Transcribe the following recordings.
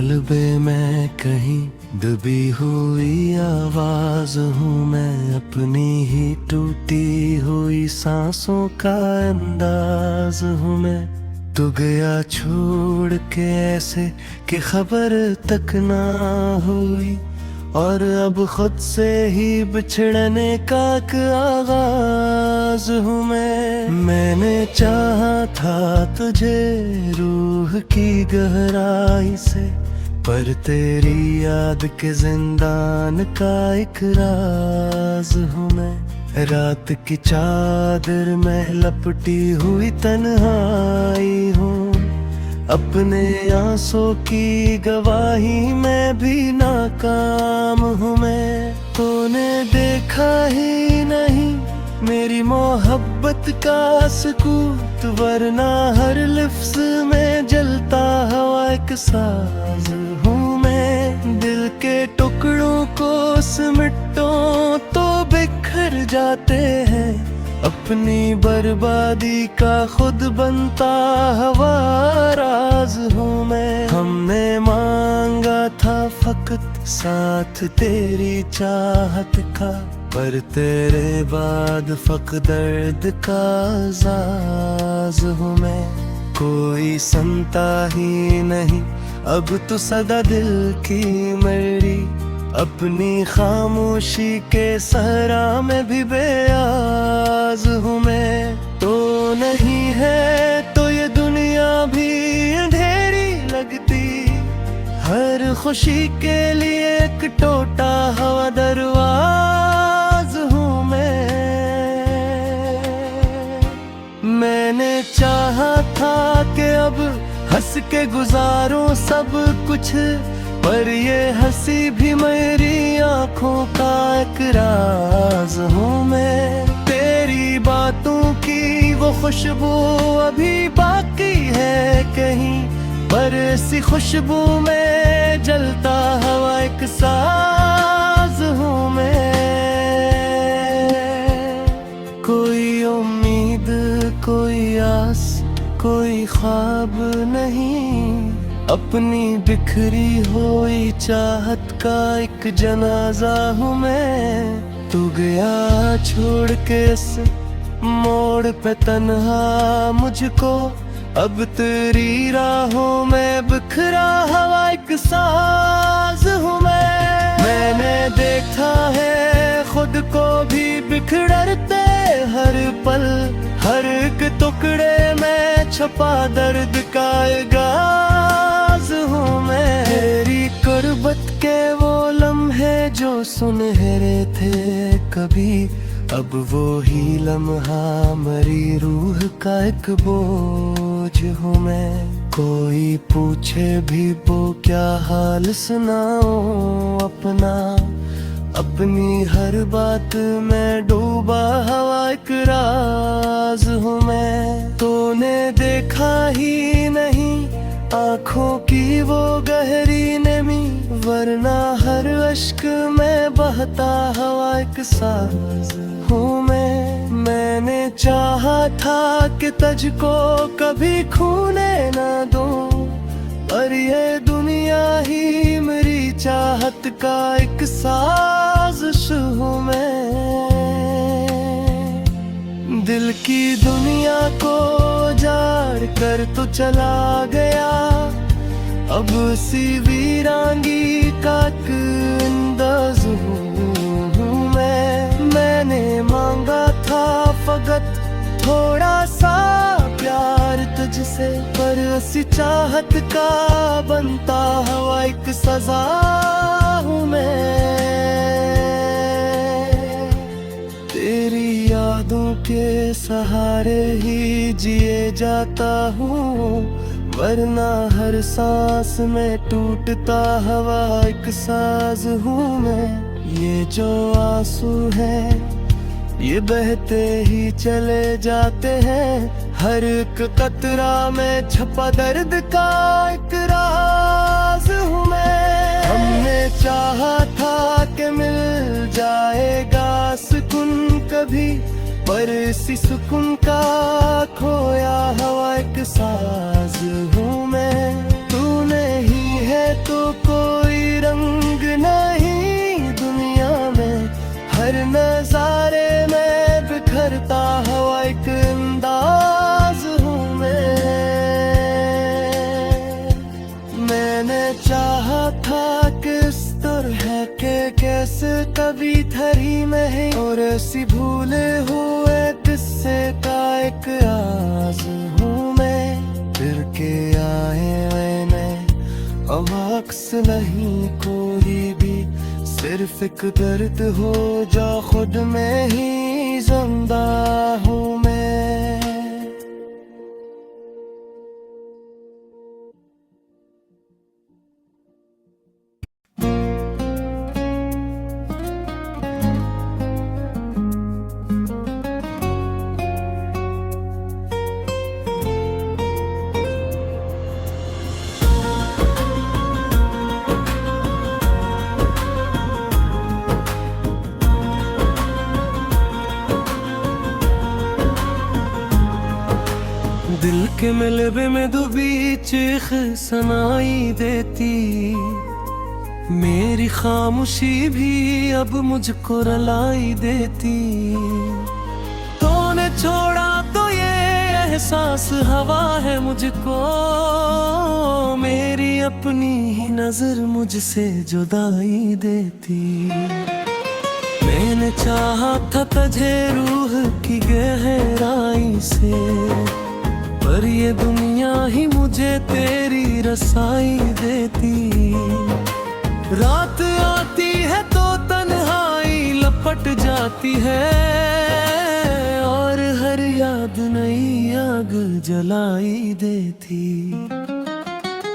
मलबे में कहीं दबी हुई आवाज हूँ मैं, अपनी ही टूटी हुई सांसों का अंदाज हूँ मैं। तू गया छोड़ के ऐसे कि खबर तक ना हुई, और अब खुद से ही बिछड़ने का एक आगाज हूँ मैं। मैंने चाहा था तुझे रूह की गहराई से, पर तेरी याद के जिंदान का एक राज हूँ मैं। रात की चादर में लपटी हुई तन्हाई हूँ, अपने आंसू की गवाही में भी नाकाम हूँ मैं। तूने देखा ही नहीं मेरी मोहब्बत का सकूत, वरना हर लफ्ज़ में जलता हुआ एक साज हूँ मैं। दिल के टुकड़ों को सिमटो तो बिखर जाते हैं, अपनी बर्बादी का खुद बनता हवा राज हूँ मैं। हमने मांगा था फकत साथ तेरी चाहत का, पर तेरे बाद फक दर्द का आज़ाज़ हूँ मैं। कोई सुनता ही नहीं अब तो सदा दिल की मेरी, अपनी खामोशी के सहरा में भी बेआज़ हूँ मैं। तो नहीं है तो ये दुनिया भी अंधेरी लगती, हर खुशी के लिए एक टूटा हुआ दरवाज़ हूँ मैं। मैंने चाहा था कि अब हंस के गुजारूं सब कुछ, पर ये हंसी भी मेरी आंखों का एक राज हूँ मैं। तेरी बातों की वो खुशबू अभी बाकी है कहीं, पर इसी खुशबू में जलता हुआ एक साज हूँ मैं। कोई उम्मीद, कोई आस, कोई ख्वाब नहीं, अपनी बिखरी हुई चाहत का एक जनाजा हूँ मैं। तू गया छोड़ के इस मोड़ पे तन्हा मुझको, अब तेरी राहों में बिखरा हुआ एक साज हूँ मैं। मैंने देखा है खुद को भी बिखरते हर पल, हर एक टुकड़े में छपा दर्द का गाज हूँ मैं। तेरी कुर्बत के वो लम्हे जो सुनहरे थे कभी, अब वो ही लम्हा मरी रूह का एक बोझ हूँ मैं। कोई पूछे भी वो क्या हाल सुनाऊं अपना, अपनी हर बात में डूबा हुआ एक राज हूँ मैं। तूने देखा ही नहीं आँखों की वो गहरी नमी, वरना हर अश्क में बहता हुआ एक साज हूँ मैं। मैंने चाहा था कि तुझको कभी खोने न दूं, पर ये दुनिया ही मेरी चाहत का एक साजिश हूँ मैं। दिल की दुनिया को उजाड़ कर तो चला गया, अब सी वीरांगी का एक अंदाज हूँ मैं। मैंने मांगा था फकत थोड़ा सा प्यार तुझसे, पर इसी चाहत का बनता हुआ एक सजा हूँ मैं। तेरी यादों के सहारे ही जिए जाता हूँ, वरना हर सांस में टूटता हुआ एक साज हूँ मैं। ये जो आंसू है ये बहते ही चले जाते हैं, हर एक कतरा में छपा दर्द का एक राज हूँ मैं। हमने चाहा था कि मिल जाएगा सुकून कभी, पर इसी सुकून का खोया हुआ एक साज हूँ मैं। तू नहीं है तो कोई रंग नहीं दुनिया में, हर नजारे में बिखरता हुआ एक अंदाज हूँ मैंने चाहा था किस तरह के कैसे कभी थरी में है, और ऐसी भूले हुए किस्से का एक आस हूँ मैं। फिर के आए मैंने अब अक्स नहीं कोई भी, सिर्फ एक दर्द हो जा खुद में ही जिंदा हूँ मैं। दिल के मिलबे में दो बीच सनाई देती, मेरी खामोशी भी अब मुझको रुलाई देती। तूने छोड़ा तो ये एहसास हवा है मुझको, मेरी अपनी ही नजर मुझसे जुदाई देती। मैंने चाहा था तुझे रूह की गहराई से, पर ये दुनिया ही मुझे तेरी रसाई देती। रात आती है तो तन्हाई लपट जाती है, और हर याद नई आग जलाई देती।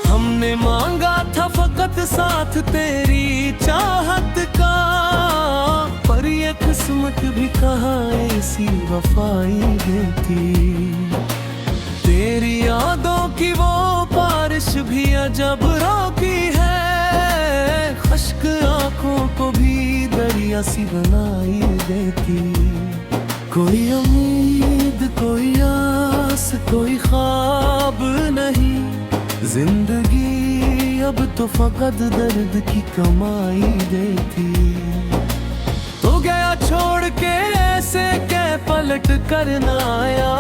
हमने मांगा था फकत साथ तेरी चाहत का, पर ये किस्मत भी कहाँ ऐसी वफाई देती। तेरी यादों की वो बारिश भी अजब रोकी है, खश्क आंखों को भी दरिया सी बनाई देती। कोई उम्मीद कोई आस कोई ख्वाब नहीं, जिंदगी अब तो फकत दर्द की कमाई देती। तो गया छोड़ के ऐसे के पलट कर ना आया,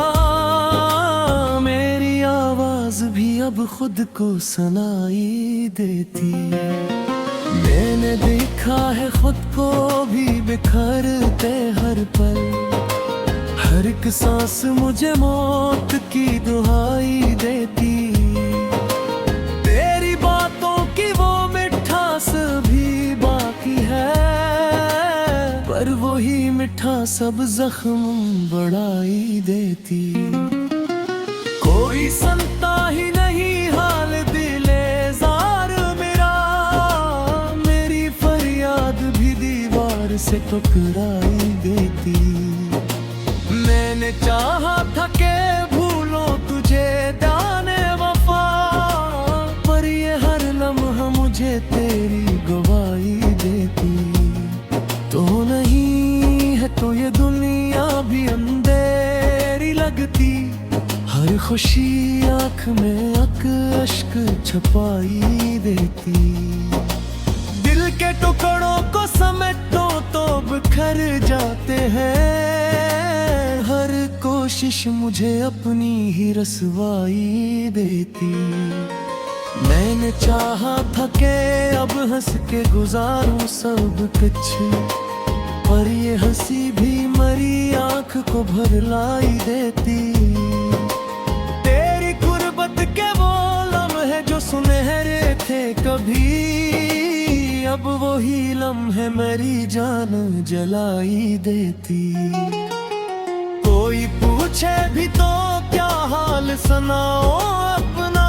मेरी आवाज भी अब खुद को सुनाई देती। मैंने देखा है खुद को भी बिखरते हर पल, हर एक सांस मुझे मौत की दुहाई देती। तेरी बातों की वो मिठास भी बाकी है, पर वही मिठा सब जख्म बढ़ाई देती। कोई सुनता ही नहीं हाल दिले जार मेरा, मेरी फरियाद भी दीवार से टकराई देती। मैंने चाहा था के भूलो तुझे दाने वफा, पर ये हर लम्हा मुझे तेरी गवाही देती। तो नहीं है तो ये दुनिया भी अंधेरी लगती, हर खुशी आँख में अश्क छपाई देती। दिल के टुकड़ों को समेटो तो बिखर जाते हैं, हर कोशिश मुझे अपनी ही रसवाई देती। मैंने चाहा था कि अब हंस के गुजारूं सब कुछ, पर ये हंसी भी मरी आँख को भर लाई देती। के वो लम्हे जो सुनहरे थे कभी, अब वही लम्हे मेरी जान जलाई देती। कोई पूछे भी तो क्या हाल सुनाओ अपना,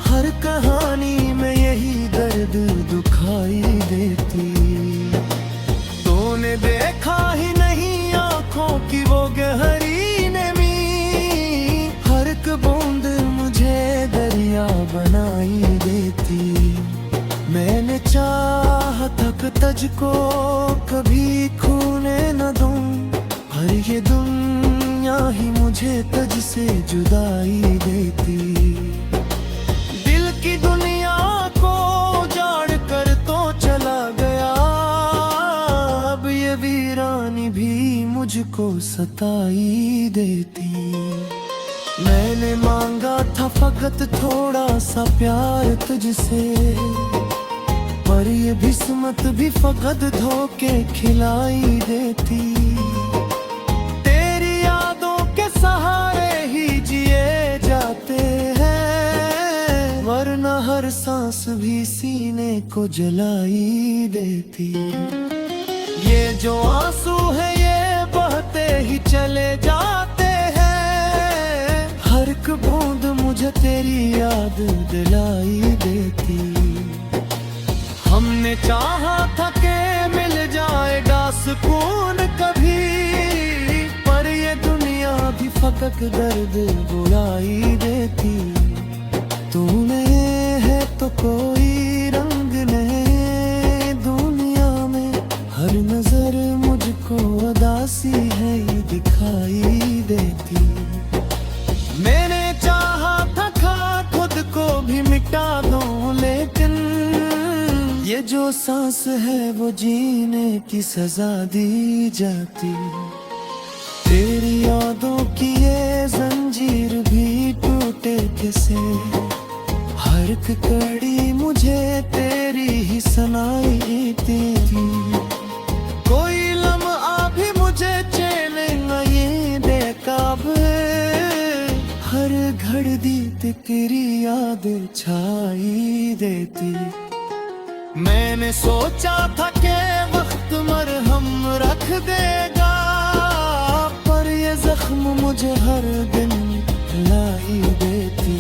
हर कहानी में यही दर्द दुखाई देती। तूने देखा ही नहीं आंखों की वो गहरी नमी, हर एक बूंद मुझे दरिया बनाई देती। मैंने चाहा था तुझको कभी खोने न दूं, पर ये दुनिया ही मुझे तुझसे जुदाई देती। दिल की दुनिया मुझको सताई देती। मैंने मांगा था फकत थोड़ा सा प्यार तुझसे, पर ये किस्मत भी फकत धोखे खिलाई देती। तेरी यादों के सहारे ही जिए जाते हैं, वरना हर सांस भी सीने को जलाई देती। ये जो आंसू है ये बहते ही चले जाते हैं, हर एक बूंद मुझे तेरी याद दिलाई देती। हमने चाहा था कि मिल जाएगा सुकून कभी, पर ये दुनिया भी फकत दर्द बुलाई देती। तूने है तो कोई रंग नहीं दुनिया में, हर नजर मुझको उदासी है ये दिखाई देती। मैंने चाहा था खा खुद को भी मिटा दूं, लेकिन ये जो सांस है वो जीने की सजा दी जाती। तेरी यादों की ये जंजीर भी टूटे कैसे, हर एक कड़ी मुझे तेरी ही सुनाई देती। कोई लम्हा भी मुझे चैन नहीं देता, हर घड़ी तेरी याद छाई देती। मैंने सोचा था कि वक्त मरहम रख देगा, पर ये जख्म मुझे हर दिन लाई देती।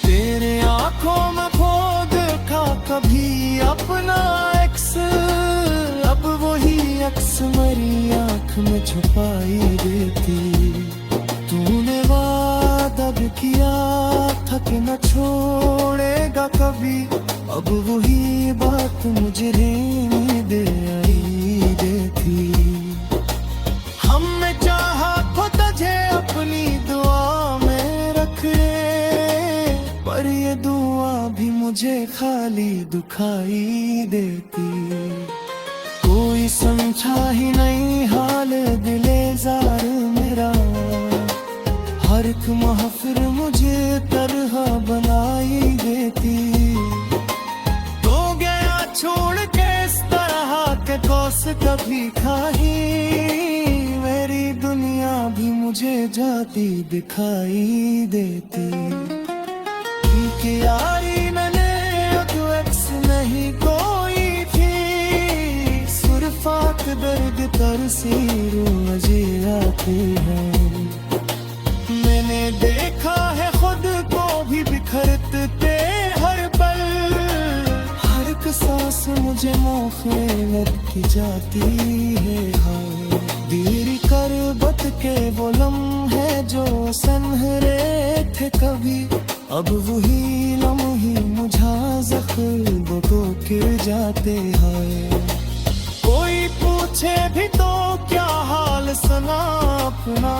तेरे आंखों में खो देखा कभी अपना एक्स, अब वही अक्स मेरी आंख में छुपाई देती। तूने वादा भी किया था कि न छोड़ेगा कभी, अब वही बात मुझे नींद आई देती। हमने चाहा तो तुझे अपनी दुआ में रख ले, पर ये दुआ भी मुझे खाली दुखाई देती। कोई समझा ही नहीं हाल दिले जार मेरा, हर एक महफिल मुझे तरह बनाई देती। छोड़ के इस तरह के दोस्त कभी खाही, मेरी दुनिया भी मुझे जाती दिखाई देती। कि यारी मैंने तो एक्स नहीं कोई थी, सुरफात दर्द तरसीरू मजे आते हैं। मैंने देखा है खुद को भी बिखरते हर पल, सांस मुझे मोहब्बत की जाती है। देरी करबत के वो लम्हे जो सनहरे थे कभी, अब वही लम्हे मुझा ज़ख्म को गिर जाते हैं। कोई पूछे भी तो क्या हाल सना अपना,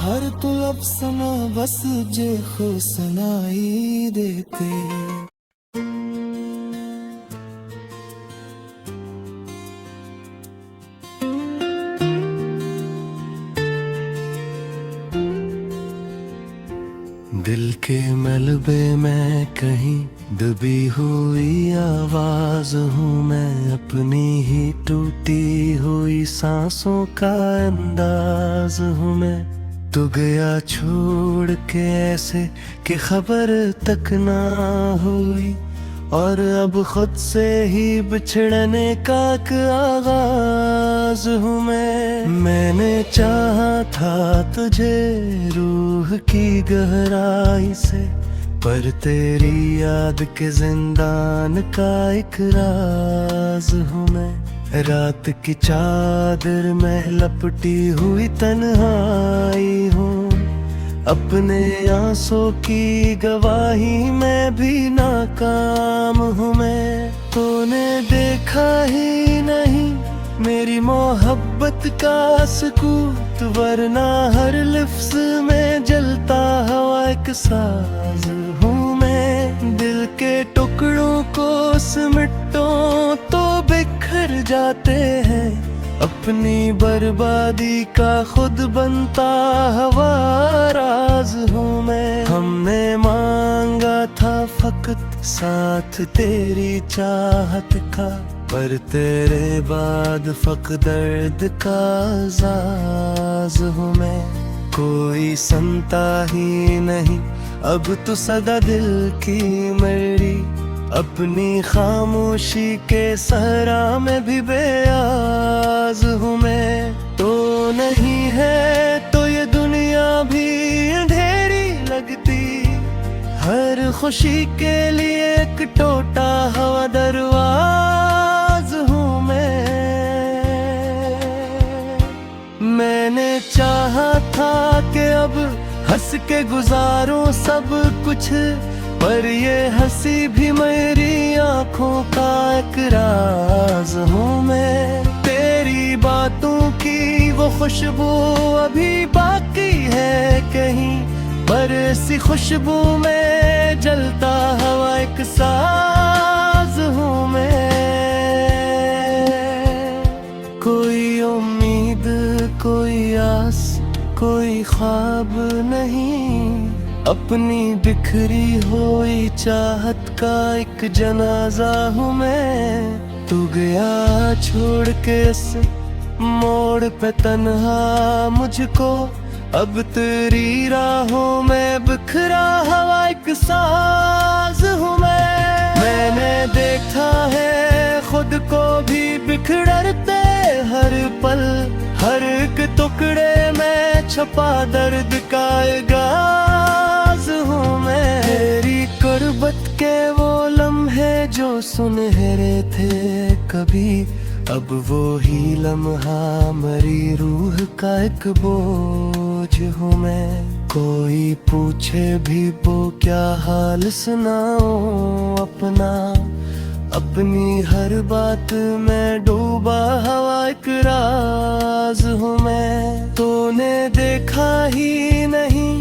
हर तुलब सना बस जे खो सुनाई देते। दिल के मलबे में कहीं दबी हुई आवाज हूँ मैं, अपनी ही टूटी हुई सांसों का अंदाज हूँ मैं। तू गया छोड़ के ऐसे कि खबर तक ना हुई, और अब खुद से ही बिछड़ने का एक आगाज हूँ मैं। मैंने चाहा था तुझे रूह की गहराई से, पर तेरी याद के जिंदान का एक राज हूँ मैं। रात की चादर में लपटी हुई तन्हाई हूँ, अपने आंसू की गवाही में भी नाकाम हूँ मैं। तूने देखा ही नहीं मेरी मोहब्बत का सुकूत, वरना हर लफ्ज में जलता हुआ एक साज हूँ मैं। दिल के टुकड़ों को सिमटो तो बिखर जाते हैं, अपनी बर्बादी का खुद बनता हवा राज हूँ मैं। हमने मांगा था फकत साथ तेरी चाहत का, पर तेरे बाद फक दर्द का आज़ाज़ हूँ मैं। कोई सुनता ही नहीं अब तो सदा दिल की मरी, अपनी खामोशी के सहरा में भी बेआज़ हूँ मैं। तो नहीं है तो ये दुनिया भी अंधेरी लगती, हर खुशी के लिए एक टूटा हुआ दरवाज़ हूँ मैं। मैंने चाहा था कि अब हंस के गुजारूं सब कुछ, पर ये हंसी भी मेरी आंखों का एक राज हूँ मैं। तेरी बातों की वो खुशबू अभी बाकी है कहीं, पर इसी खुशबू में जलता हुआ एक साज हूँ मैं। कोई उम्मीद, कोई आस, कोई ख्वाब नहीं, अपनी बिखरी हुई चाहत का एक जनाजा हूँ मैं। तू गया छोड़ के इस मोड़ पे तन्हा मुझको, अब तेरी राहों में बिखरा हुआ एक साज हूँ मैं। मैंने देखा है खुद को भी बिखरते हर पल, हर एक टुकड़े में छपा दर्द का आगाज हूँ मैं। तेरी कुर्बत के वो लम्हे जो सुनहरे थे कभी, अब वो ही लम्हा मरी रूह का एक बोझ हूँ मैं। कोई पूछे भी वो क्या हाल सुनाऊं अपना, अपनी हर बात में डूबा हुआ एक राज हूँ मैं। तूने देखा ही नहीं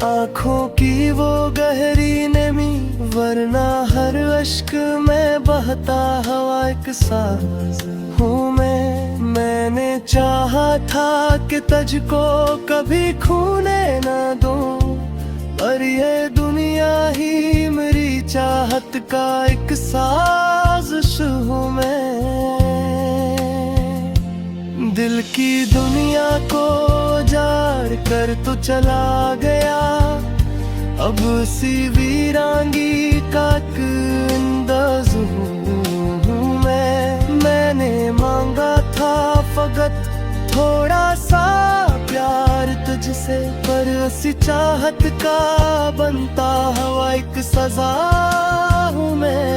आँखों की वो गहरी नमी, वरना हर अश्क में बहता हुआ एक साज हूँ मैं। मैंने चाहा था कि तुझको कभी खोने न दूं, पर ये दुनिया ही मेरी चाहत का एक साजिश हूँ मैं। दिल की दुनिया को जार कर तो चला गया, अब सी वीरांगी का एक अंदाज हूँ मैं। मैंने मांगा था फकत थोड़ा सा प्यार तुझसे, पर इसी चाहत का बनता हुआ एक सजा हूँ मैं।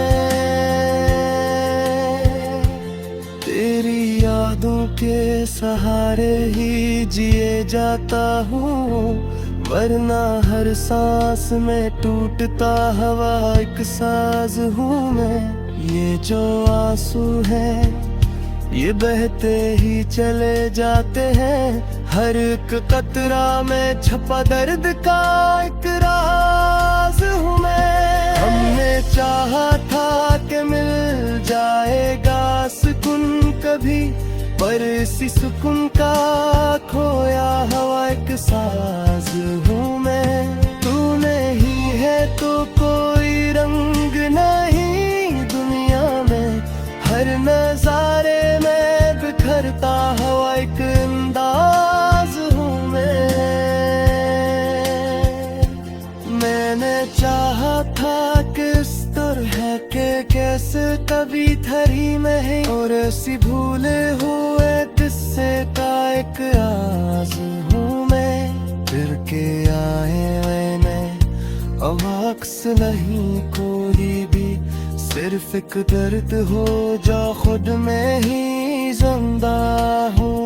तेरी यादों के सहारे ही जिए जाता हूँ, वरना हर सांस में टूटता हुआ एक साज हूँ मैं। ये जो आंसू है ये बहते ही चले जाते हैं, हर एक कतरा में छपा दर्द का एक राज हूँ मैं। हमने चाहा था कि मिल जाएगा सुकून कभी, पर इसी सुकून का खोया हुआ एक साज हूँ मैं। तू नहीं है तो कोई रंग नहीं दुनिया में, हर नजारे में बिखरता हुआ एक अंदाज हूँ मैं। मैंने चाहा था कि इस तरह के कैसे कभी धरी में है, और ऐसी भूले हुए किस्से का एक आस हूँ मैं। फिर के आए मैंने अब अक्स नहीं कोई भी, सिर्फ एक दर्द हो जा खुद में ही जिंदा हूँ।